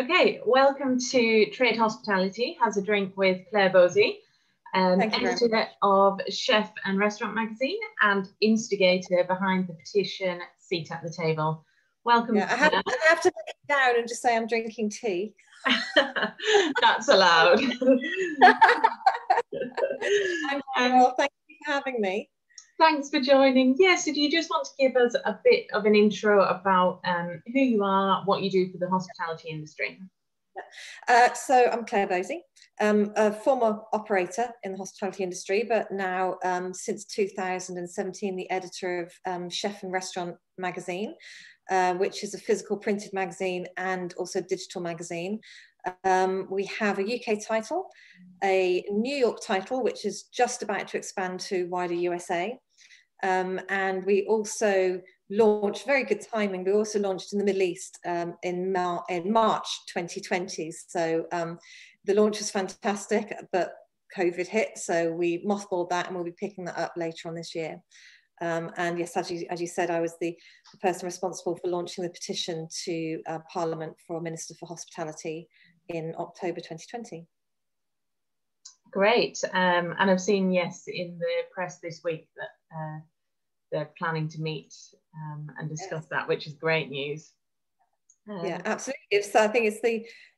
Okay, welcome to Trade Hospitality Has a Drink with Claire Bosi, editor of Chef and Restaurant Magazine and instigator behind the petition Seat at the Table. Welcome. Yeah, I have to put it down and just say I'm drinking tea. That's allowed. Well, thank you for having me. Thanks for joining. Yes, so do you just want to give us a bit of an intro about who you are, what you do for the hospitality industry? So I'm Claire Bosi, a former operator in the hospitality industry, but now since 2017, the editor of Chef and Restaurant Magazine, which is a physical printed magazine and also digital magazine. We have a UK title, a New York title, which is just about to expand to wider USA. And we also launched, very good timing, we also launched in the Middle East in March 2020. So the launch was fantastic, but COVID hit, so we mothballed that and we'll be picking that up later on this year. And yes, as you said, I was the person responsible for launching the petition to Parliament for a Minister for Hospitality in October 2020. Great. And I've seen, yes, in the press this week that they're planning to meet and discuss that, which is great news. Yeah, absolutely. So I think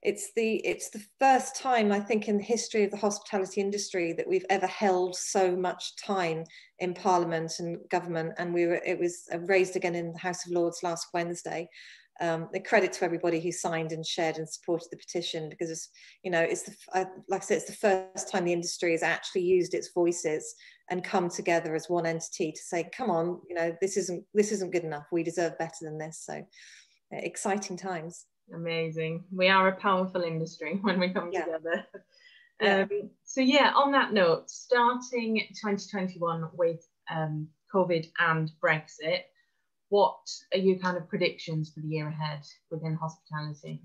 it's the first time, I think, in the history of the hospitality industry that we've ever held so much time in Parliament and government, and it was raised again in the House of Lords last Wednesday. A credit to everybody who signed and shared and supported the petition, because it's, you know, like I said, it's the first time the industry has actually used its voices and come together as one entity to say, come on, you know, this isn't good enough. We deserve better than this. So exciting times. Amazing. We are a powerful industry when we come together. So yeah, on that note, starting 2021 with COVID and Brexit, what are your kind of predictions for the year ahead within hospitality?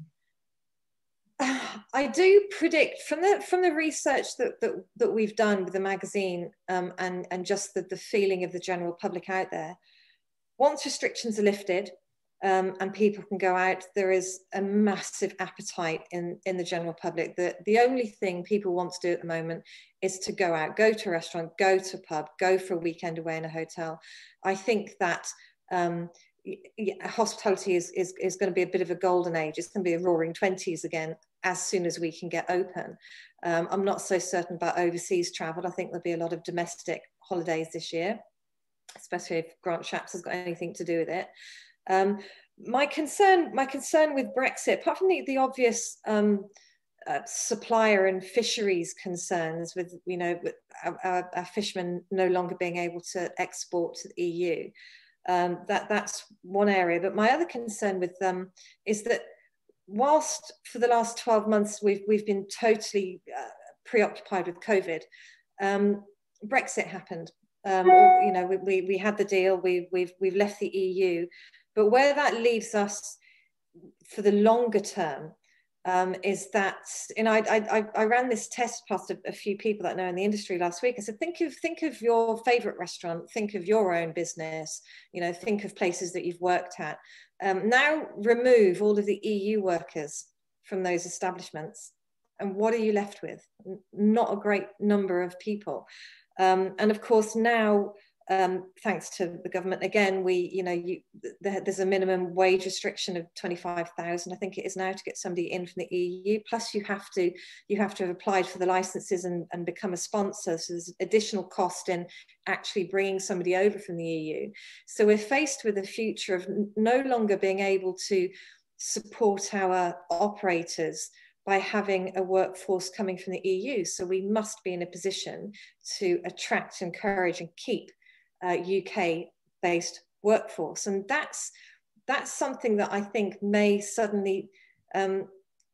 I do predict from the research that we've done with the magazine and just the feeling of the general public out there, once restrictions are lifted and people can go out, there is a massive appetite in the general public. The only thing people want to do at the moment is to go out, go to a restaurant, go to a pub, go for a weekend away in a hotel. I think that hospitality is going to be a bit of a golden age. It's going to be a roaring 20s again as soon as we can get open. I'm not so certain about overseas travel. I think there'll be a lot of domestic holidays this year, especially if Grant Shapps has got anything to do with it. My concern with Brexit, apart from the obvious supplier and fisheries concerns with, you know, our fishermen no longer being able to export to the EU, that's one area. But my other concern with them is that whilst for the last 12 months we've been totally preoccupied with COVID, Brexit happened. You know, we had the deal, we've left the EU, but where that leaves us for the longer term is that, you know, I ran this test past a few people that I know in the industry last week. I said, think of your favorite restaurant, think of your own business, you know, think of places that you've worked at. Now remove all of the EU workers from those establishments, and what are you left with? Not a great number of people. And of course now, thanks to the government again, there's a minimum wage restriction of 25,000, I think it is now, to get somebody in from the EU. Plus you have to have applied for the licenses and become a sponsor. So there's additional cost in actually bringing somebody over from the EU. So we're faced with a future of no longer being able to support our operators by having a workforce coming from the EU. So we must be in a position to attract, encourage and keep UK-based workforce. And that's something that I think may suddenly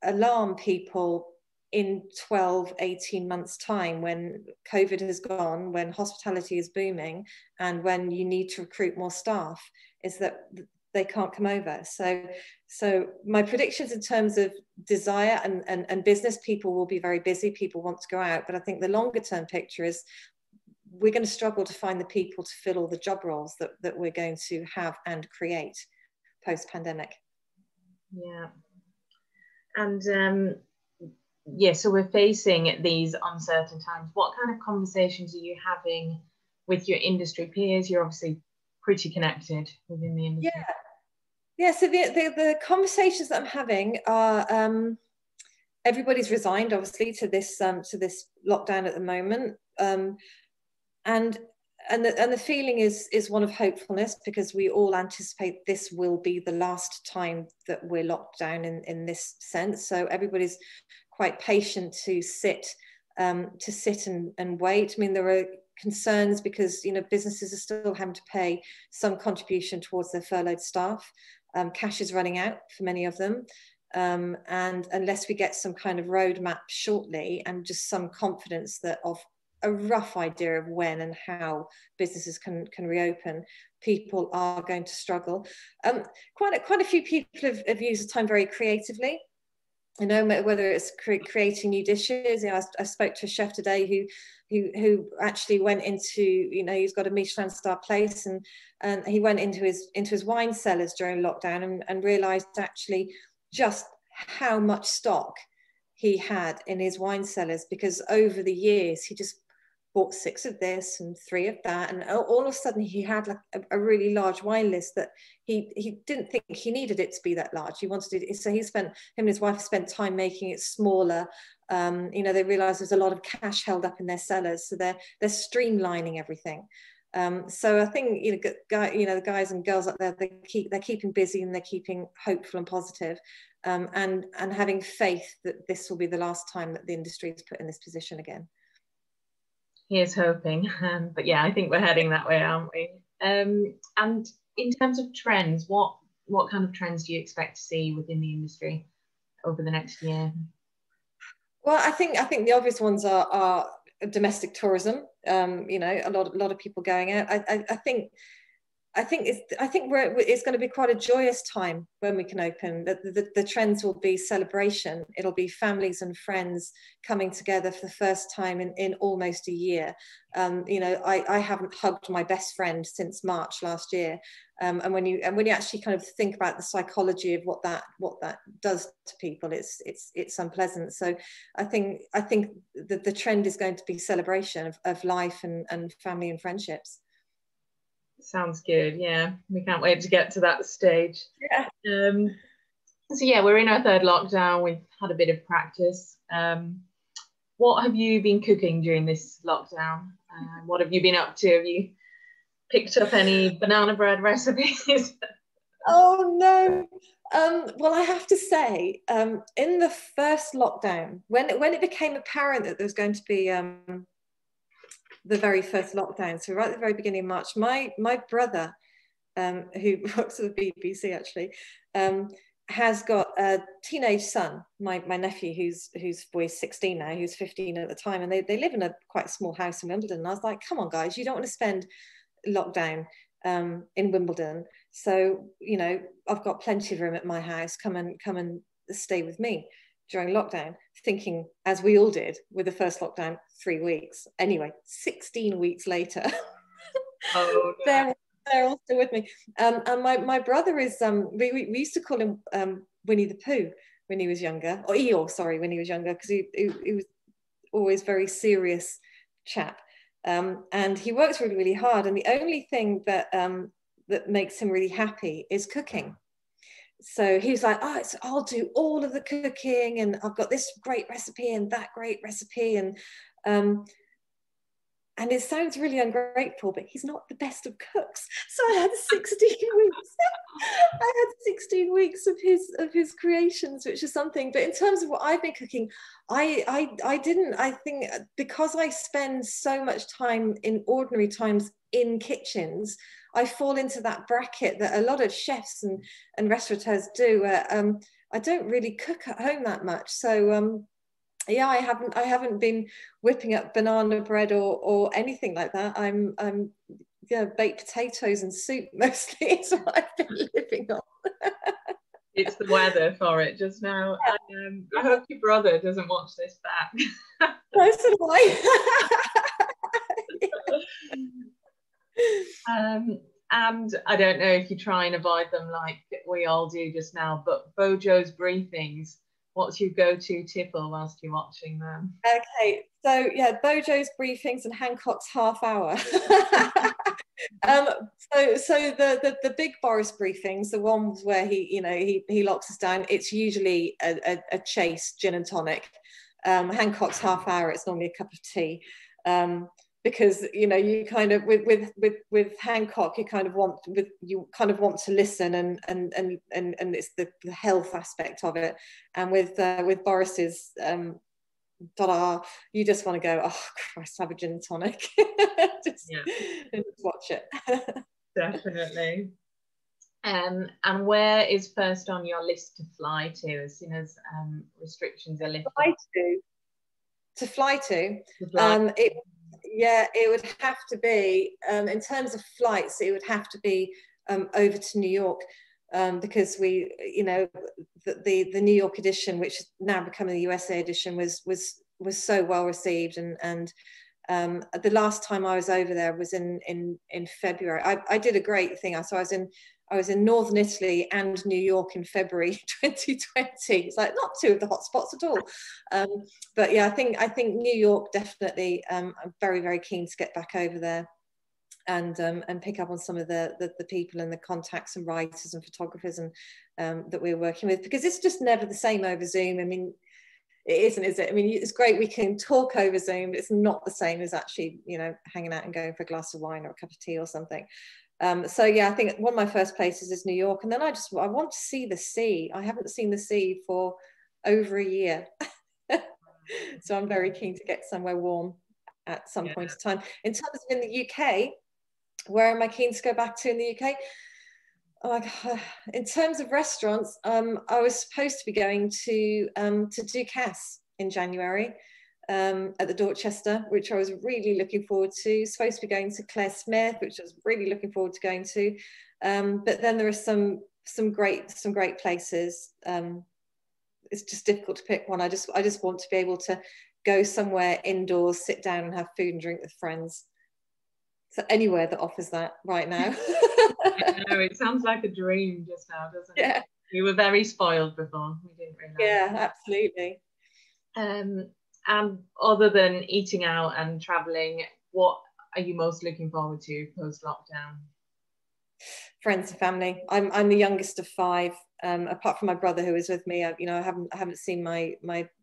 alarm people in 12, 18 months time, when COVID has gone, when hospitality is booming, and when you need to recruit more staff, is that they can't come over. So my predictions in terms of desire and business, people will be very busy, people want to go out, but I think the longer term picture is we're going to struggle to find the people to fill all the job roles that we're going to have and create post-pandemic. Yeah. And yeah, so we're facing these uncertain times. What kind of conversations are you having with your industry peers? You're obviously pretty connected within the industry. Yeah. So the conversations that I'm having are everybody's resigned, obviously, to this lockdown at the moment, and the feeling is one of hopefulness, because we all anticipate this will be the last time that we're locked down in this sense. So everybody's quite patient to sit and wait. I mean, there are concerns because, you know, businesses are still having to pay some contribution towards their furloughed staff. Cash is running out for many of them. And unless we get some kind of roadmap shortly and just some confidence that of a rough idea of when and how businesses can reopen, people are going to struggle. Quite a few people have used the time very creatively. You know, whether it's creating new dishes. You know, I spoke to a chef today who actually went into, you know, he's got a Michelin star place, and he went into his wine cellars during lockdown and realised actually just how much stock he had in his wine cellars, because over the years he just bought 6 of this and 3 of that, and all of a sudden he had like a really large wine list that he didn't think he needed it to be that large. He wanted it, so him and his wife spent time making it smaller. You know, they realized there's a lot of cash held up in their cellars, so they're streamlining everything. So I think, you know, the guys and girls up there, they're keeping busy, and they're keeping hopeful and positive, and having faith that this will be the last time that the industry is put in this position again. Here's hoping. But yeah, I think we're heading that way, aren't we? And in terms of trends, what kind of trends do you expect to see within the industry over the next year? Well, I think the obvious ones are domestic tourism. You know, a lot of people going out. I think it's going to be quite a joyous time when we can open. The trends will be celebration. It'll be families and friends coming together for the first time in almost a year. You know, I haven't hugged my best friend since March last year. And when you actually kind of think about the psychology of what that does to people, it's unpleasant. So I think the trend is going to be celebration of life and family and friendships. Sounds good. Yeah, we can't wait to get to that stage. Yeah. So yeah, we're in our 3rd lockdown. We've had a bit of practice. What have you been cooking during this lockdown? What have you been up to? Have you picked up any banana bread recipes? Oh no. Well, I have to say, in the first lockdown, when it became apparent that there was going to be the very first lockdown, so right at the very beginning of March, my brother, who works at the BBC actually, has got a teenage son, my nephew, who's boy 16 now, who's 15 at the time, and they live in a quite small house in Wimbledon. And I was like, come on guys, you don't want to spend lockdown in Wimbledon, so you know, I've got plenty of room at my house, come and stay with me during lockdown, thinking, as we all did with the first lockdown, 3 weeks. Anyway, 16 weeks later, oh, no. they're all still with me. And my brother is, we used to call him Winnie the Pooh when he was younger, or Eeyore, sorry, when he was younger, because he was always very serious chap. And he works really, really hard. And the only thing that makes him really happy is cooking. So he was like, oh, I'll do all of the cooking, and I've got this great recipe and that great recipe. And it sounds really ungrateful, but he's not the best of cooks. So I had 16 weeks. I had 16 weeks of his creations, which is something. But in terms of what I've been cooking, I think because I spend so much time in ordinary times in kitchens, I fall into that bracket that a lot of chefs and restaurateurs do. I don't really cook at home that much. So yeah, I haven't been whipping up banana bread or anything like that. I'm yeah, baked potatoes and soup mostly is what I've been living on. It's the weather for it just now. I hope your brother doesn't watch this back. No, so do I. And I don't know if you try and avoid them like we all do just now, but Bojo's briefings, what's your go-to tipple whilst you're watching them? Okay, so yeah, Bojo's briefings and Hancock's half hour. So the big Boris briefings, the ones where he locks us down, it's usually a Chase gin and tonic. Hancock's half hour, it's normally a cup of tea. Because you kind of with Hancock, you kind of want to listen, and it's the health aspect of it. And with Boris's you just want to go, oh Christ, have a gin and tonic. just watch it. Definitely. And where is first on your list to fly to as soon as restrictions are lifted? To fly to. It would have to be, in terms of flights, it would have to be over to New York, because the New York edition, which is now becoming the USA edition, was so well received, and the last time I was over there was in February. I did a great thing. So I was in Northern Italy and New York in February 2020. It's like not two of the hot spots at all. But yeah, I think New York definitely. I'm very, very keen to get back over there and pick up on some of the people and the contacts and writers and photographers and that we're working with, because it's just never the same over Zoom. I mean, it isn't, is it? I mean, it's great we can talk over Zoom, but it's not the same as actually, hanging out and going for a glass of wine or a cup of tea or something. So yeah, I think one of my first places is New York, and then I want to see the sea. I haven't seen the sea for over a year. So I'm very keen to get somewhere warm at some point in time. In terms of in the UK, where am I keen to go back to in the UK? Oh, in terms of restaurants, I was supposed to be going to Ducasse in January at the Dorchester, which I was really looking forward to. Supposed to be going to Clare Smyth, which I was really looking forward to going to. But then there are some great places. It's just difficult to pick one. I just want to be able to go somewhere indoors, sit down and have food and drink with friends. So anywhere that offers that right now. I know, it sounds like a dream just now, doesn't it? Yeah. You were very spoiled before. We didn't realise. Yeah, absolutely. And other than eating out and traveling, what are you most looking forward to post-lockdown? Friends and family. I'm the youngest of 5. Apart from my brother who is with me, I haven't seen my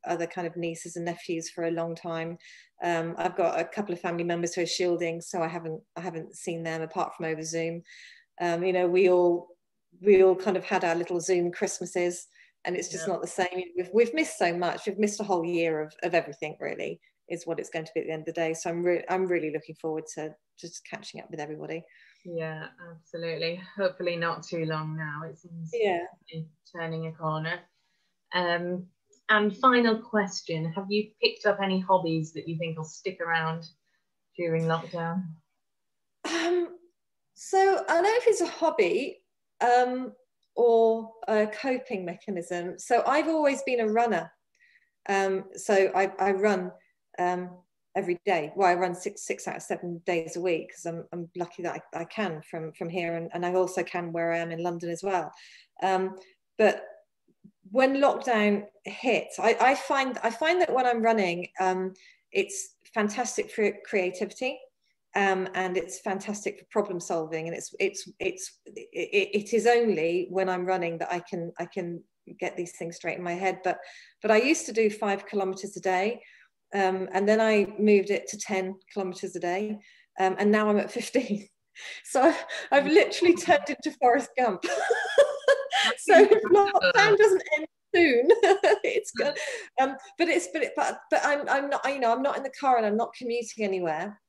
other kind of nieces and nephews for a long time. I've got a couple of family members who are shielding, so I haven't seen them apart from over Zoom. We all kind of had our little Zoom Christmases, and it's just not the same. We've missed so much. We've missed a whole year of everything, really, is what it's going to be at the end of the day. So I'm really looking forward to just catching up with everybody. Yeah, absolutely. Hopefully not too long now. It seems to be turning a corner. And final question, have you picked up any hobbies that you think will stick around during lockdown? So I don't know if it's a hobby or a coping mechanism. So I've always been a runner. So I run every day. Well, I run six out of 7 days a week, because I'm lucky that I can from here, and I also can where I am in London as well. But when lockdown hit, I find that when I'm running, it's fantastic for creativity, and it's fantastic for problem solving, and it is only when I'm running that I can get these things straight in my head. But I used to do 5 kilometers a day. And then I moved it to 10 kilometers a day, and now I'm at 15. So I've literally turned into Forrest Gump. So if lockdown doesn't end soon, it's good. But I'm not, I'm not in the car and I'm not commuting anywhere.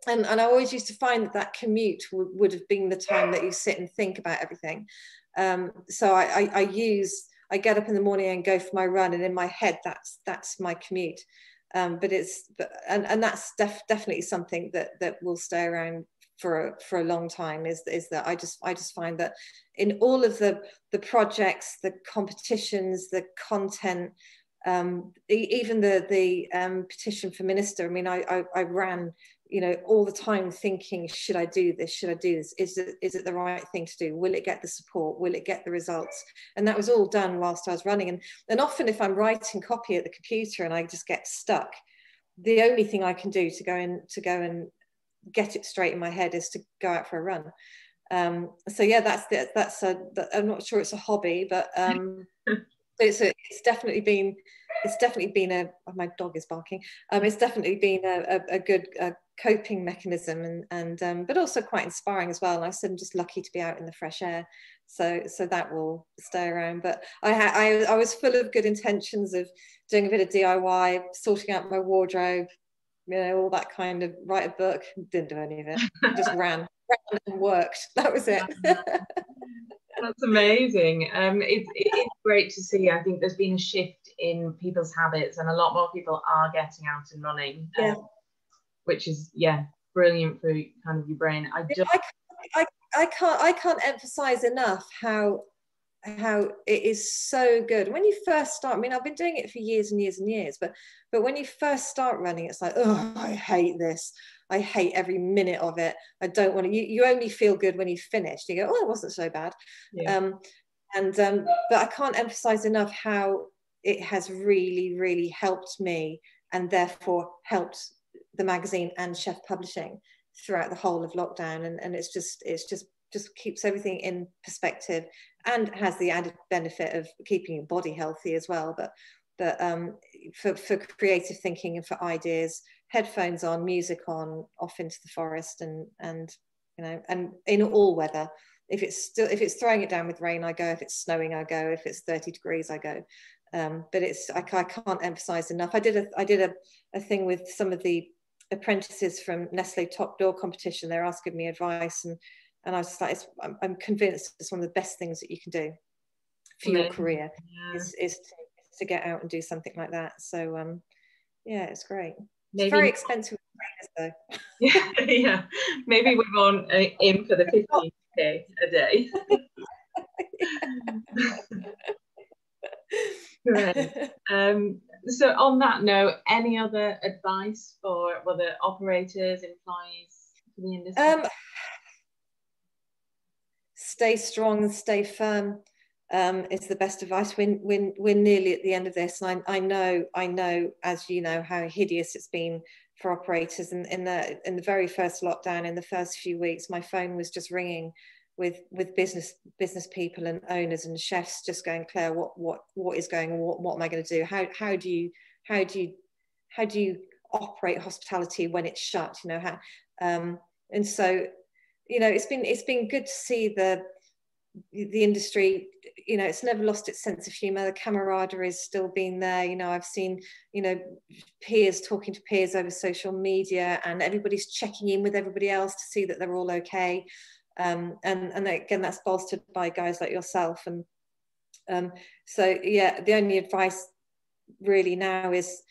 And I always used to find that commute would have been the time that you sit and think about everything. So I get up in the morning and go for my run, and in my head that's my commute. But that's definitely something that will stay around for a long time, is that I just find that in all of the projects, the competitions, the content, Even the petition for minister, I mean, I ran, you know, all the time thinking, should I do this? Should I do this? Is it the right thing to do? Will it get the support? Will it get the results? And that was all done whilst I was running. And often if I'm writing copy at the computer and I just get stuck, the only thing I can do to go and get it straight in my head is to go out for a run. So yeah, I'm not sure it's a hobby, but it's definitely been oh, my dog is barking. It's definitely been a good coping mechanism, and but also quite inspiring as well. And I said I'm just lucky to be out in the fresh air, so that will stay around. But I was full of good intentions of doing a bit of DIY, sorting out my wardrobe, you know, all that kind of, write a book. Didn't do any of it. Just ran and worked. That was it. That's amazing. It's great to see. I think there's been a shift in people's habits, and a lot more people are getting out and running, which is brilliant for kind of your brain. I can't emphasize enough how it is so good when you first start. I mean, I've been doing it for years and years and years, but when you first start running, it's like, oh, I hate this. I hate every minute of it. I don't want to. You only feel good when you've finished. You go, oh, it wasn't so bad. But I can't emphasize enough how it has really, really helped me, and therefore helped the magazine and Chef Publishing throughout the whole of lockdown. And it's just keeps everything in perspective, and has the added benefit of keeping your body healthy as well. But for creative thinking and for ideas, headphones on, music on, off into the forest, and you know, and in all weather. If it's throwing it down with rain, I go. If it's snowing, I go. If it's 30 degrees, I go. But I can't emphasize enough. I did a thing with some of the apprentices from Nestle Top Door competition. They're asking me advice, and I was just like, I'm convinced it's one of the best things that you can do for your career, is to get out and do something like that. So yeah, it's great. It's very expensive though. Yeah, maybe we won't aim for the 15k a day. Great. So on that note, any other advice for whether operators, employees for the industry? Stay strong and stay firm is the best advice. We're nearly at the end of this, and I know, as you know, how hideous it's been for operators. And in the very first lockdown, in the first few weeks, my phone was just ringing with business people and owners and chefs, just going, Claire, what is going on? What am I going to do? How do you operate hospitality when it's shut? You know how, and so, you know, it's been good to see the industry. You know, it's never lost its sense of humor. The camaraderie is still been there. You know, I've seen, you know, peers talking to peers over social media, and everybody's checking in with everybody else to see that they're all okay. And again, that's bolstered by guys like yourself. And so yeah, the only advice really now is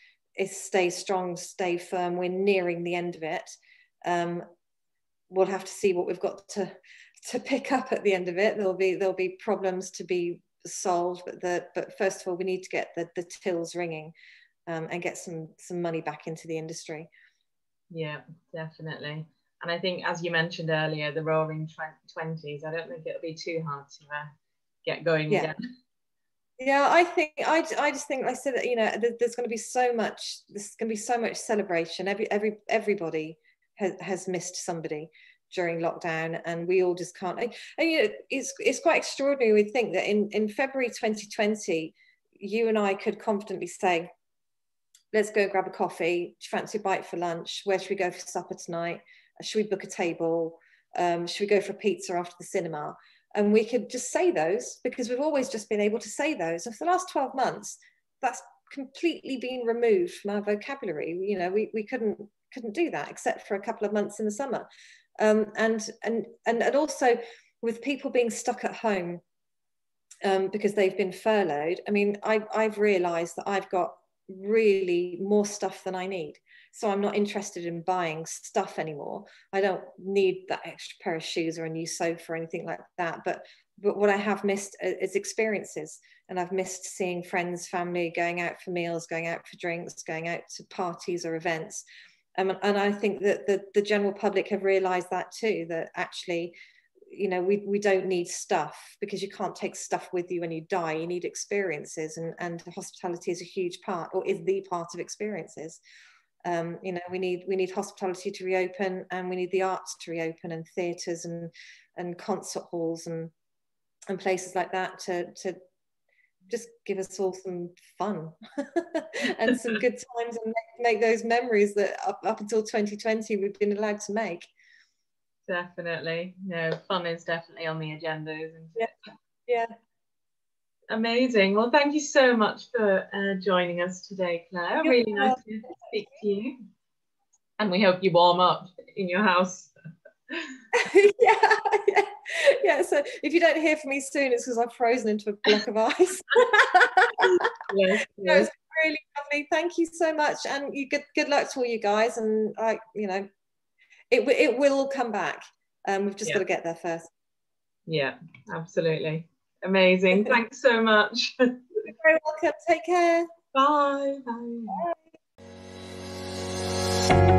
stay strong, stay firm. We're nearing the end of it. We'll have to see what we've got to pick up at the end of it. There'll be problems to be solved, but first of all, we need to get the tills ringing, and get some money back into the industry. Yeah, definitely. And I think, as you mentioned earlier, the roaring 20s, I don't think it'll be too hard to get going again. Yeah, I just think, like I said, you know, there's going to be so much celebration. Everybody has missed somebody during lockdown, and we all just can't. And you know, it's quite extraordinary. We think that in February 2020, you and I could confidently say, let's go grab a coffee. Do you fancy a bite for lunch? Where should we go for supper tonight? Should we book a table? Should we go for a pizza after the cinema? And we could just say those, because we've always just been able to say those. And for the last 12 months, that's completely been removed from our vocabulary. You know, we couldn't do that except for a couple of months in the summer. And also with people being stuck at home because they've been furloughed. I mean, I've realized that I've got really more stuff than I need. So I'm not interested in buying stuff anymore. I don't need that extra pair of shoes or a new sofa or anything like that. But what I have missed is experiences. and I've missed seeing friends, family, going out for meals, going out for drinks, going out to parties or events. And I think that the general public have realised that too, that actually, you know, we don't need stuff, because you can't take stuff with you when you die. You need experiences, and hospitality is a huge part, or is the part of experiences. You know, we need hospitality to reopen, and we need the arts to reopen, and theatres and concert halls and places like that to just give us all some fun and some good times, and make those memories that up until 2020 we've been allowed to make. Definitely. No, fun is definitely on the agenda, isn't it? Yeah. Amazing. Well, thank you so much for joining us today, Claire. You're really nice to speak to you. And we hope you warm up in your house. Yeah. So if you don't hear from me soon, it's because I've frozen into a block of ice. Yes. It's really lovely. Thank you so much, and good luck to all you guys. And you know, it will come back. We've just got to get there first. Yeah, absolutely. Amazing. Thanks so much. You're very welcome. Take care. Bye. Bye.